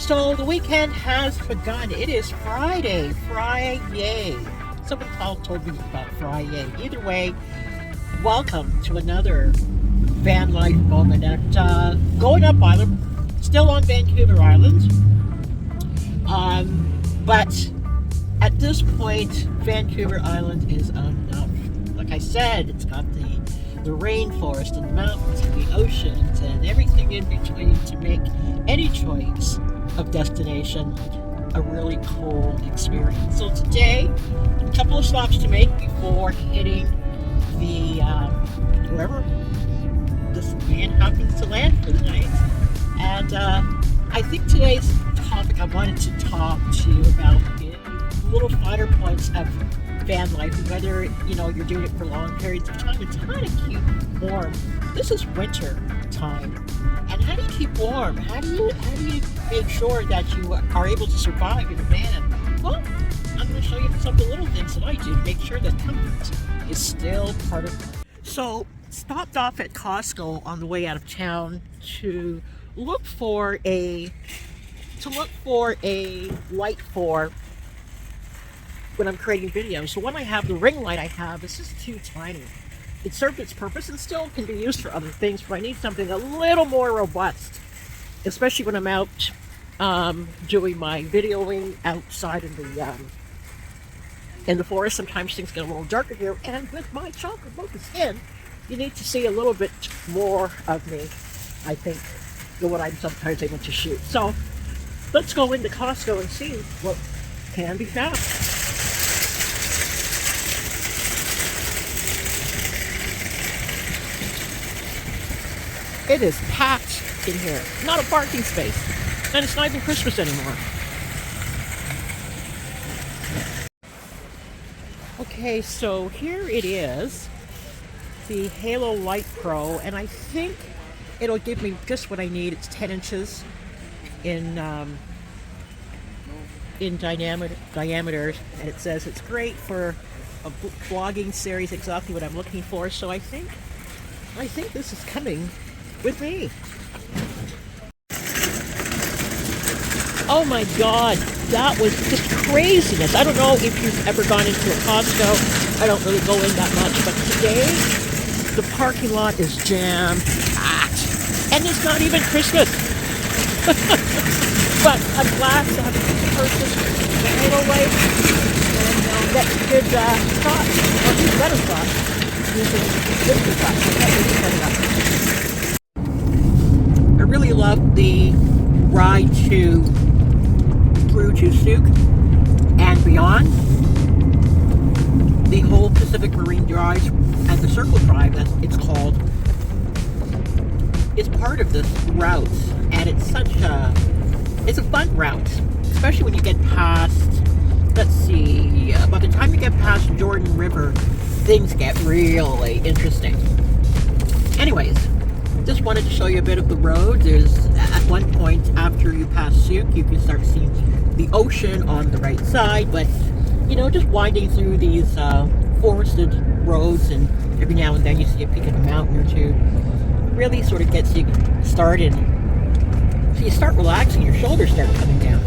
So the weekend has begun. It is Friday. Friday. Someone told me about Friday. Either way, welcome to another van life moment at going up island. Still on Vancouver Island. But at this point, Vancouver Island is enough. Like I said, it's got the rainforest and the mountains and the oceans and everything in between to make any choice of destination a really cool experience. So today, a couple of stops to make before hitting the wherever this van happens to land for the night. And I think today's topic I wanted to talk to you about is little finer points of van life, and whether you're doing it for long periods of time. It's kind of keep warm. This is winter time, and how do you keep warm? How do you make sure that you are able to survive in a van? Well, I'm going to show you some of the little things that I do to make sure that comfort is still part of it. So, stopped off at Costco on the way out of town to look for a light for when I'm creating videos. So when I have the ring light I have, it's just too tiny. It served its purpose and still can be used for other things, but I need something a little more robust, especially when I'm out doing my videoing outside in the forest. Sometimes things get a little darker here, and with my chocolate mocha skin, you need to see a little bit more of me, I think, than what I'm sometimes able to shoot. So let's go into Costco and see what can be found. It is packed in here. Not a parking space. And it's not even Christmas anymore. Okay, so here it is. The Halo Light Pro. And I think it'll give me just what I need. It's 10 inches in diameter. And it says it's great for a vlogging series, exactly what I'm looking for. So I think this is coming with me. Oh my God, that was just craziness. I don't know if you've ever gone into a Costco. I don't really go in that much, but today the parking lot is jam-packed, and it's not even Christmas. But I'm glad to have purchased the Halo Light and get good shots, or even better shots, using different shots. I really love the ride through to Souk and beyond. The whole Pacific Marine Drive and the Circle Drive, as it's called, is part of this route, and it's a fun route, especially when you get past, let's see, by the time you get past Jordan River, things get really interesting. Anyways, just wanted to show you a bit of the road. There's, at one point after you pass Souk, you can start seeing the ocean on the right side, but just winding through these forested roads, and every now and then you see a peak of a mountain or two. Really sort of gets you started. So you start relaxing, your shoulders start coming down.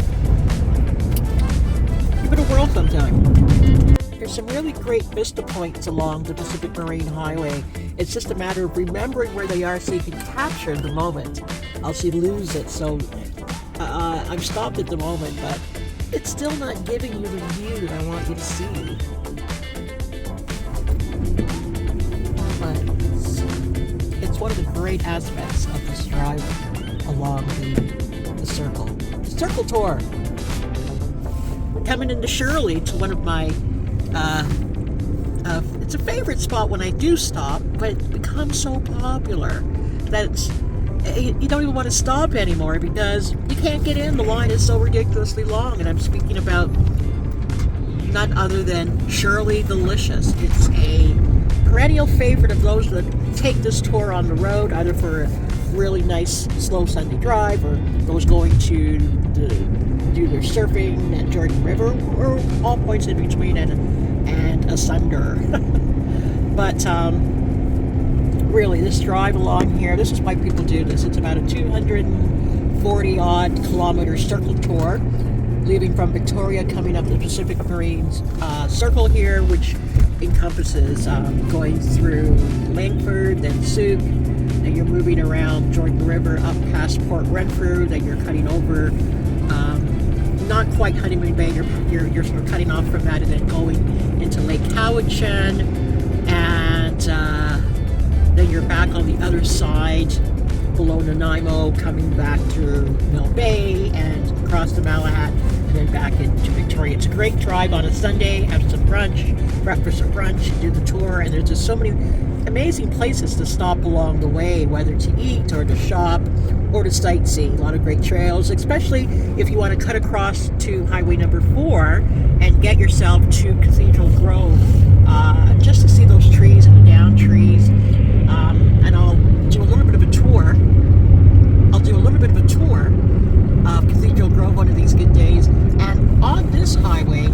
Give it a whirl sometime. There's some really great vista points along the Pacific Marine Highway. It's just a matter of remembering where they are so you can capture the moment, else you lose it. So I'm stopped at the moment, but it's still not giving you the view that I want you to see. But it's one of the great aspects of this drive along the circle. The Circle Tour. We're coming into Shirley to one of my it's a favorite spot when I do stop, but it becomes so popular that you don't even want to stop anymore because you can't get in. The line is so ridiculously long, and I'm speaking about none other than Shirley Delicious. It's a perennial favorite of those that take this tour on the road, either for a really nice slow Sunday drive, or those going to do their surfing at Jordan River, or all points in between and asunder. But really, this drive along here, this is why people do this. It's about a 250 40 odd kilometer circle tour, leaving from Victoria, coming up the Pacific Marines circle here, which encompasses going through Langford, then Souk, then you're moving around Jordan River up past Port Renfrew, then you're cutting over not quite Honeymoon Bay, you're sort of cutting off from that and then going into Lake Cowichan, and then you're back on the other side below Nanaimo, coming back through Mill Bay and across the Malahat and then back into Victoria. It's a great drive on a Sunday. Have some brunch, breakfast or brunch, do the tour, and there's just so many amazing places to stop along the way, whether to eat or to shop or to sightsee. A lot of great trails, especially if you want to cut across to Highway number 4 and get yourself to Cathedral Grove, just to see those trees and the down trees. And I'll do a little bit of a tour. Of Cathedral Grove one of these good days. And on this highway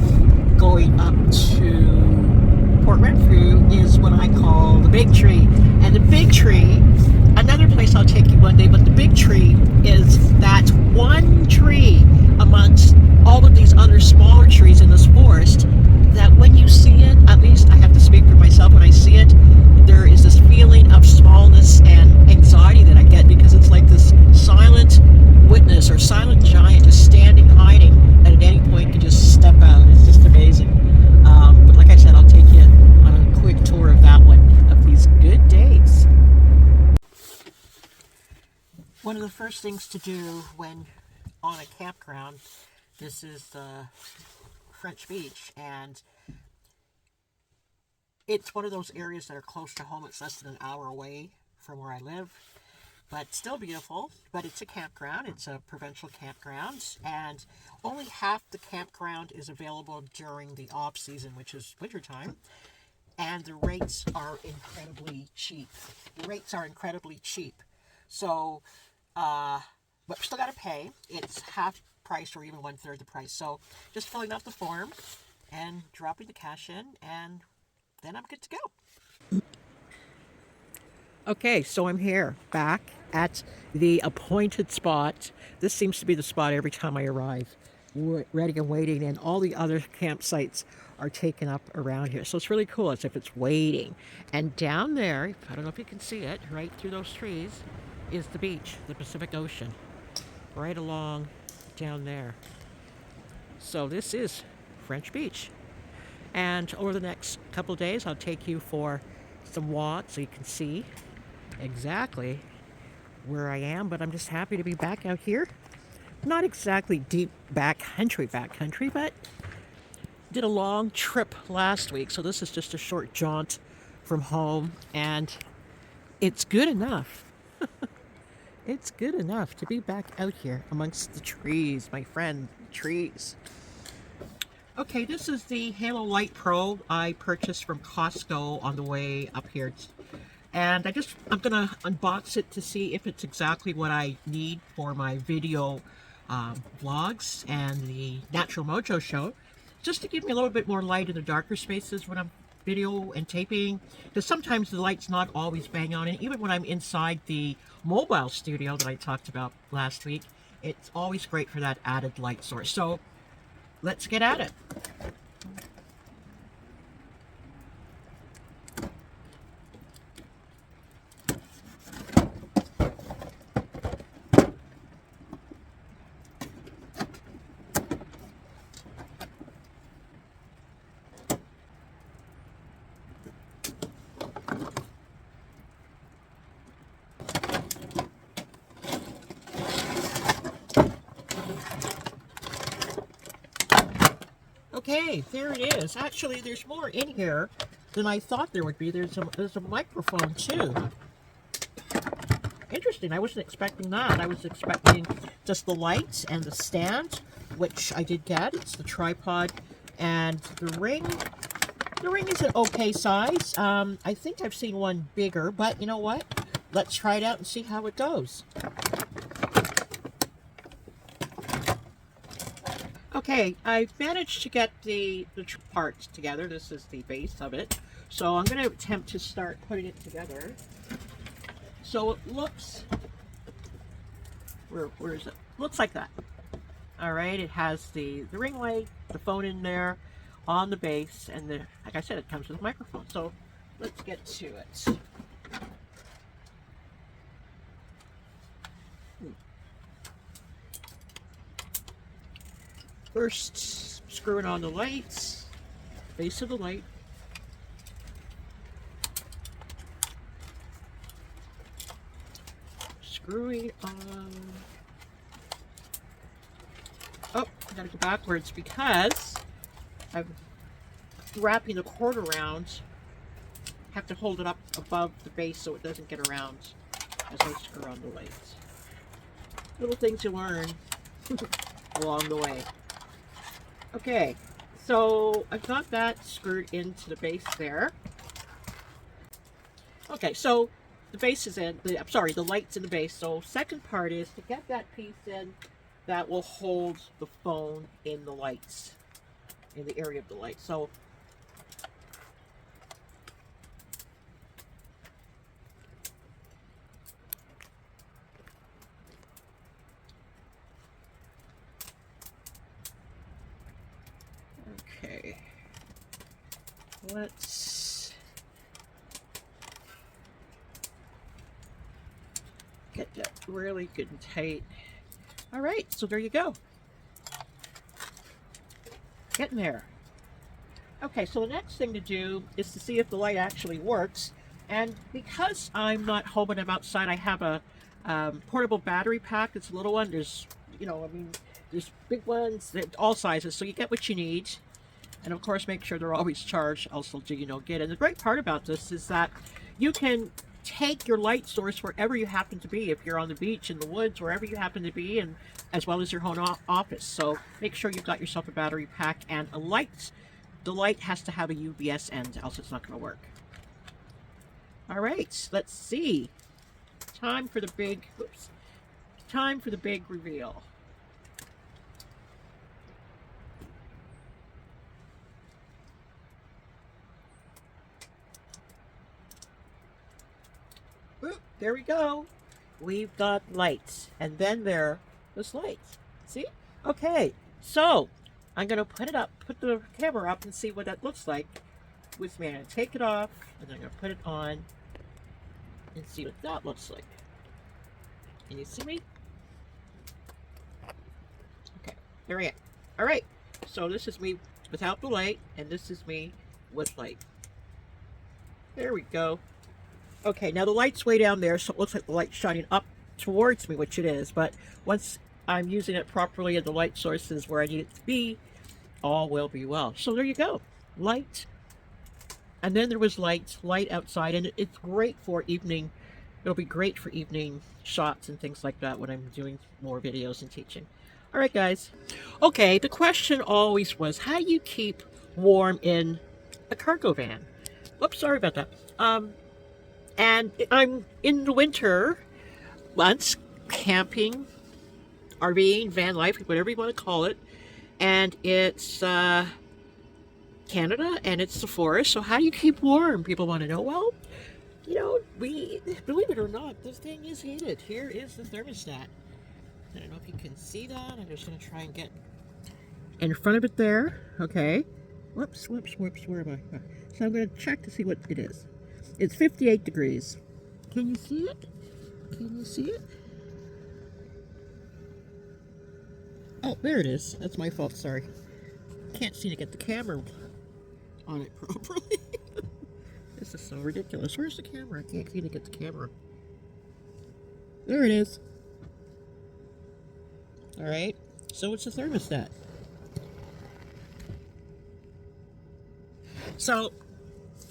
going up to Port Renfrew is what I call the Big Tree. And the Big Tree, another place I'll take you one day, but the Big Tree is that one tree amongst all of these other smaller trees in this forest that when you see it, at least I have to speak for myself, when I see it, there is this feeling of smallness and anxiety that I get, because it's like this silent witness or silent giant just standing, hiding, that at any point could just step out. It's just amazing. But like I said, I'll take you on a quick tour of that one of these good days. One of the first things to do when on a campground, this is the French Beach, and it's one of those areas that are close to home. It's less than an hour away from where I live, but still beautiful. But it's a campground. It's a provincial campground, and only half the campground is available during the off season, which is wintertime, and the rates are incredibly cheap. So, but still got to pay. It's half price or even 1/3 the price. So just filling out the form and dropping the cash in, and then I'm good to go. Okay, so I'm here, back at the appointed spot. This seems to be the spot every time I arrive. We're ready and waiting, and all the other campsites are taken up around here. So it's really cool, as if it's waiting. And down there, I don't know if you can see it, right through those trees, is the beach, the Pacific Ocean, right along down there. So this is French Beach. And over the next couple of days, I'll take you for some walks so you can see exactly where I am. But I'm just happy to be back out here. Not exactly deep backcountry, but did a long trip last week. So this is just a short jaunt from home, and it's good enough. It's good enough to be back out here amongst the trees, my friend, trees. Okay, this is the Halo Light Pro I purchased from Costco on the way up here. And I'm gonna unbox it to see if it's exactly what I need for my video vlogs and the Natural Mojo show, just to give me a little bit more light in the darker spaces when I'm video and taping, because sometimes the light's not always bang on, and even when I'm inside the mobile studio that I talked about last week, it's always great for that added light source. So let's get at it. Okay, there it is. Actually, there's more in here than I thought there would be. There's a microphone too. Interesting. I wasn't expecting that. I was expecting just the lights and the stand, which I did get. It's the tripod and the ring. The ring is an okay size. I think I've seen one bigger, but you know what? Let's try it out and see how it goes. Okay, I managed to get the parts together. This is the base of it. So I'm going to attempt to start putting it together. So it looks, where is it? looks like that. All right, it has the ring light, the phone in there on the base, and like I said, it comes with a microphone. So let's get to it. First, screwing on the lights, base of the light. Screwing on. Oh, I gotta go backwards because I'm wrapping the cord around. Have to hold it up above the base so it doesn't get around as I screw on the lights. Little things you learn along the way. Okay, so I've got that screwed into the base there. Okay, so the base is in, I'm sorry, the light's in the base. So second part is to get that piece in that will hold the phone in the lights, in the area of the light. So okay, let's get that really good and tight. All right, so there you go. Getting there. Okay, so the next thing to do is to see if the light actually works. And because I'm not home and I'm outside, I have a portable battery pack. It's a little one. There's, you know, I mean, there's big ones, all sizes, so you get what you need. And of course, make sure they're always charged. Also, do you know, get. And the great part about this is that you can take your light source wherever you happen to be. If you're on the beach, in the woods, wherever you happen to be, and as well as your home office. So make sure you've got yourself a battery pack and a light. The light has to have a UVS end, else it's not going to work. All right, let's see. Time for the big, whoops. Time for the big reveal. Oop, there we go. We've got lights, and then there was lights. See? Okay, so I'm gonna put it up, put the camera up, and see what that looks like with me. I'm gonna take it off, and I'm gonna put it on, and see what that looks like. Can you see me? Okay, there we go. All right, so this is me without the light, and this is me with light. There we go. Okay, now the light's way down there, so it looks like the light's shining up towards me, which it is, but once I'm using it properly and the light source is where I need it to be, all will be well. So there you go, light. And then there was light outside, and it's great for evening. It'll be great for evening shots and things like that when I'm doing more videos and teaching. All right, guys. Okay, the question always was, how do you keep warm in a cargo van? Oops, sorry about that. And I'm in the winter months camping, RVing, van life, whatever you want to call it. And it's Canada, and it's the forest. So how do you keep warm? People want to know. Well, you know, believe it or not, this thing is heated. Here is the thermostat. I don't know if you can see that. I'm just going to try and get in front of it there. Okay. Whoops. Where am I? So I'm going to check to see what it is. It's 58 degrees. Can you see it? Can you see it? Oh, there it is. That's my fault, sorry. Can't seem to get the camera on it properly. This is so ridiculous. Where's the camera? I can't seem to get the camera. There it is. All right. So it's a thermostat. So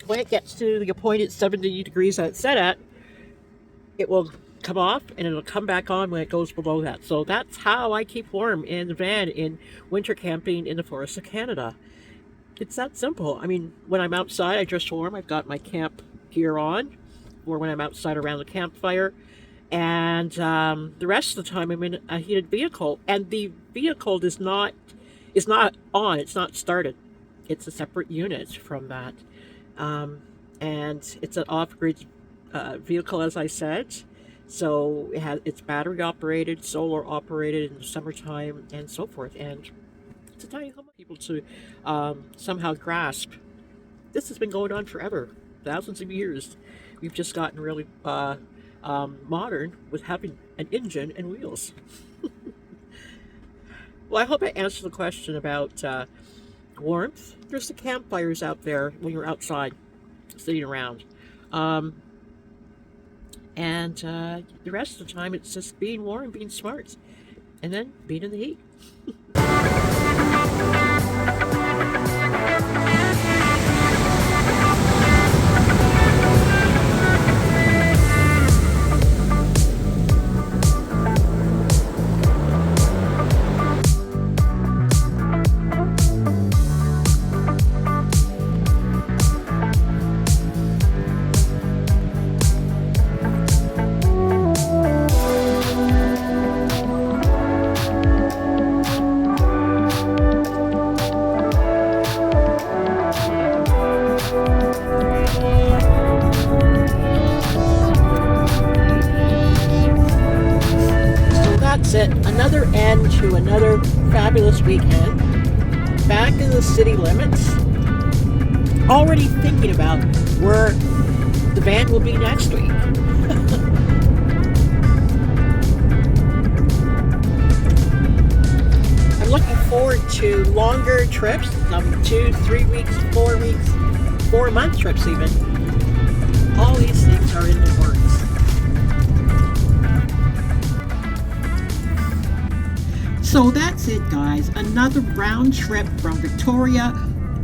when it gets to the appointed 70 degrees that it's set at, it will come off and it'll come back on when it goes below that. So that's how I keep warm in the van in winter camping in the forests of Canada. It's that simple. I mean, when I'm outside, I dress warm. I've got my camp gear on, or when I'm outside around the campfire. And the rest of the time I'm in a heated vehicle. And the vehicle is not on, it's not started. It's a separate unit from that. And it's an off-grid vehicle, as I said. So it's battery operated, solar operated in the summertime, and so forth. And to tell you how many people to somehow grasp, this has been going on forever, thousands of years. We've just gotten really modern with having an engine and wheels. Well, I hope I answered the question about warmth. There's the campfires out there when you're outside sitting around. Um, and the rest of the time, it's just being warm, being smart, and then being in the heat. Another end to another fabulous weekend. Back in the city limits. Already thinking about where the van will be next week. I'm looking forward to longer trips, 2, 3 weeks, 4 weeks, 4-month trips even. All these things are in the works. So that's it, guys. Another round trip from Victoria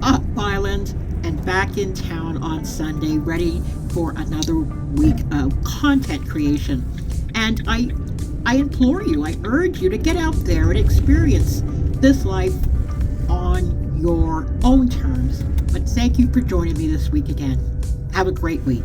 up island and back in town on Sunday, ready for another week of content creation. And I implore you, I urge you to get out there and experience this life on your own terms. But thank you for joining me this week again. Have a great week.